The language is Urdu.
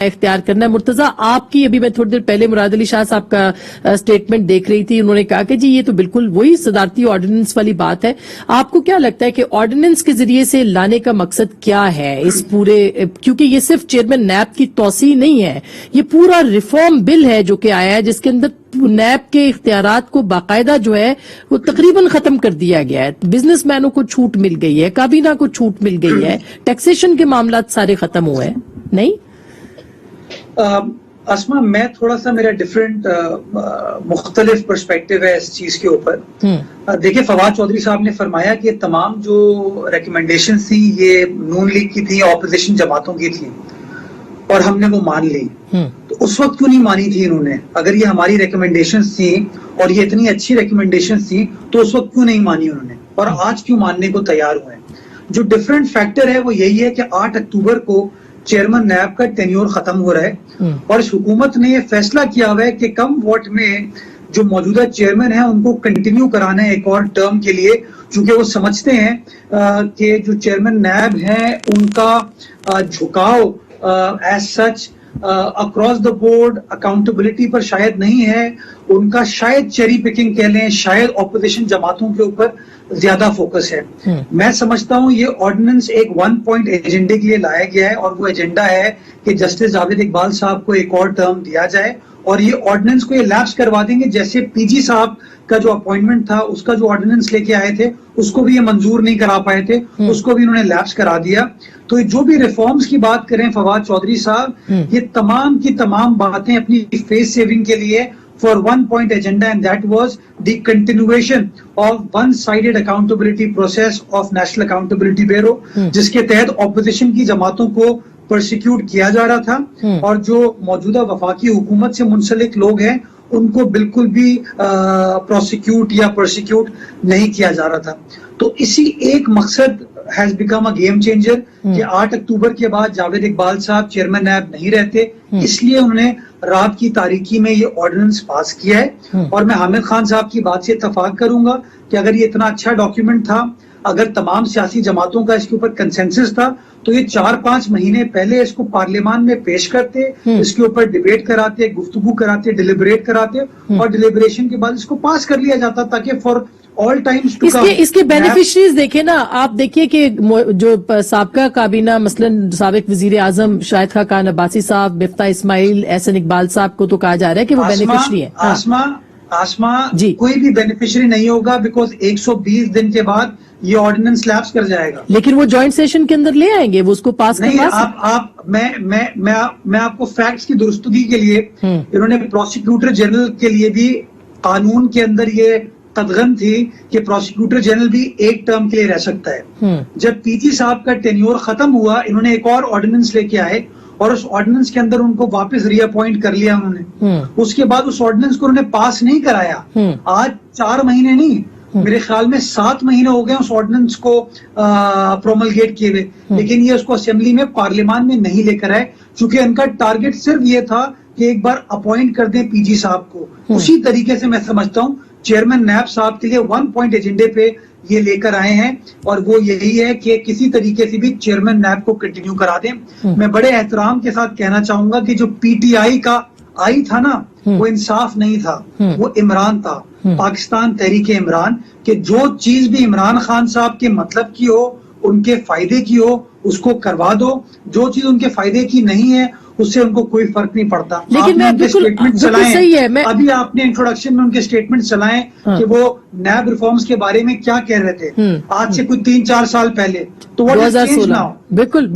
اختیار کرنا ہے. مرتضیٰ آپ کی ابھی میں تھوڑی دیر پہلے مراد علی شاہ صاحب کا اسٹیٹمنٹ دیکھ رہی تھی. انہوں نے کہا کہ جی یہ تو بالکل وہی صدارتی آرڈیننس والی بات ہے. آپ کو کیا لگتا ہے کہ آرڈیننس کے ذریعے سے لانے کا مقصد کیا ہے اس پورے, کیونکہ یہ صرف چیئرمین نیب کی توسیع نہیں ہے, یہ پورا ریفارم بل ہے جو کہ آیا ہے جس کے اندر نیب کے اختیارات کو باقاعدہ جو ہے وہ تقریباً ختم کر دیا گیا ہے. بزنس مینوں کو چھوٹ مل گئی ہے, کابینہ کو چھوٹ مل گئی ہے, ٹیکسیشن کے معاملات سارے ختم ہوئے ہیں. نہیں اسما, میں تھوڑا سا میرا ڈفرینٹ مختلف پرسپیکٹو ہے اس چیز کے اوپر. دیکھیں, فواد چودھری صاحب نے فرمایا کہ تمام جو ریکمنڈیشنز تھی یہ نون لیگ کی تھی, اپوزیشن جماعتوں کی تھی, اور ہم نے وہ مان لی. تو اس وقت کیوں نہیں مانی تھی انہوں نے؟ اگر یہ ہماری ریکمنڈیشنز تھی اور یہ اتنی اچھی ریکمنڈیشنز تھی تو اس وقت کیوں نہیں مانی انہوں نے, اور آج کیوں ماننے کو تیار ہوئے ہیں؟ جو ڈفرینٹ فیکٹر ہے وہ یہی ہے کہ 8 اکتوبر کو چیئرمین نیب کا ٹینیور ختم ہو رہا ہے, اور اس حکومت نے یہ فیصلہ کیا ہوا ہے کہ کم ووٹ میں جو موجودہ چیئرمین ہیں ان کو کنٹینیو کرانا ہے ایک اور ٹرم کے لیے, چونکہ وہ سمجھتے ہیں کہ جو چیئرمین نیب ہیں ان کا جھکاؤ as such across the board accountability پر شاید نہیں ہے, ان کا شاید چیری پکنگ کہہ لیں, شاید اپوزیشن جماعتوں کے اوپر زیادہ فوکس ہے. میں سمجھتا ہوں یہ آرڈیننس ایک 1 پوائنٹ ایجنڈے کے لیے لایا گیا ہے, اور وہ ایجنڈا ہے کہ جسٹس جاوید اقبال صاحب کو ایک اور ٹرم دیا جائے, اور یہ آرڈیننس کو یہ لیپس کروا دیں گے. جیسے پی جی صاحب کا جو اپوائنٹمنٹ تھا اس کا جو آرڈیننس لے کے آئے تھے اس کو بھی یہ منظور نہیں کرا پائے تھے, اس کو بھی انہوں نے لیپس کرا دیا. تو جو بھی ریفارمز کی بات کریں فواد چودھری صاحب, یہ تمام کی تمام باتیں اپنی فیس سیونگ کے لیے for 1 point agenda, and that was the continuation of one-sided accountability process of National Accountability Bureau, جس کے تحت اپوزیشن کی جماعتوں کو پرسیکیوٹ کیا جا رہا تھا, اور جو موجودہ وفاقی حکومت سے منسلک لوگ ہیں ان کو بالکل بھی پروسیکیوٹ یا پرسیکیوٹ نہیں کیا جا رہا تھا. تو اسی ایک مقصد has become a game changer کہ 8 اکتوبر کے بعد جاوید اقبال صاحب چیئرمین نیب نہیں رہتے, اس لیے انہوں نے رات کی تاریکی میں یہ آرڈیننس پاس کیا ہے. اور میں حامد خان صاحب کی بات سے اتفاق کروں گا کہ اگر یہ اتنا اچھا ڈاکیومنٹ تھا, اگر تمام سیاسی جماعتوں کا اس کے اوپر کنسنسس تھا, تو یہ 4-5 مہینے پہلے اس کو پارلیمان میں پیش کرتے, اس کے اوپر ڈیبیٹ کراتے, گفتگو کراتے, ڈیلیبریٹ کراتے, اور ڈیلیبریشن کے بعد اس کو پاس کر لیا جاتا, تاکہ for all times to come. اس کے بینیفیشریز دیکھیں نا آپ, دیکھیے کہ جو سابقہ کابینہ مثلاً سابق وزیر اعظم شاہد خاقان عباسی صاحب, مفتاح اسماعیل, احسن اقبال صاحب کو تو کہا جا رہا ہے کہ وہ بینیفیشری ہیں. آسما کوئی بھی بینیفیشری نہیں ہوگا, بیکاز 120 دن کے بعد یہ آرڈیننس لیپس کر جائے گا. لیکن وہ جوائنٹ سیشن کے اندر لے آئیں گے, وہ اس کو پاس کروا سکتے. میں آپ کو فیکٹس کی درستگی کے لیے, انہوں نے پروسیکیوٹر جنرل کے لیے بھی قانون کے اندر یہ قدغن تھی کہ پروسیکیوٹر جنرل بھی ایک ٹرم کے لیے رہ سکتا ہے. جب پی جی صاحب کا ٹینیور ختم ہوا, انہوں نے ایک اور آرڈیننس لے کے آئے, اور اس آرڈیننس کے اندر ان کو واپس ری اپوائنٹ کر لیا انہوں نے. اس کے بعد اس آرڈیننس کو انہوں نے پاس نہیں کرایا. آج 4 مہینے نہیں, میرے خیال میں 7 مہینے ہو گئے اس آرڈیننس کو پروملگیٹ کیے ہوئے, لیکن یہ اس کو اسمبلی میں پارلیمان میں نہیں لے کر آئے, چونکہ ان کا ٹارگٹ صرف یہ تھا کہ ایک بار اپوائنٹ کر دیں پی جی صاحب کو. اسی طریقے سے میں سمجھتا ہوں چیئرمین نیب صاحب کے لیے 1 پوائنٹ ایجنڈے پہ یہ لے کر آئے ہیں, اور وہ یہی ہے کہ کسی طریقے سے بھی چیئرمین نیب کو کنٹینیو کرا دیں. میں بڑے احترام کے ساتھ کہنا چاہوں گا کہ جو پی ٹی آئی کا آئی تھا نا, وہ انصاف نہیں تھا, وہ عمران تھا, پاکستان تحریک عمران, کہ جو چیز بھی عمران خان صاحب کے مطلب کی ہو, ان کے فائدے کی ہو, اس کو کروا دو. جو چیز ان کے فائدے کی نہیں ہے اس سے ان کو کوئی فرق نہیں پڑتا. لیکن میں ابھی آپ نے انٹروڈکشن میں ان کے سٹیٹمنٹ چلائیں کہ وہ نیب ریفارمز کے بارے میں کیا کہہ رہے تھے, آج سے کوئی 3-4 سال پہلے. تو 2016 بالکل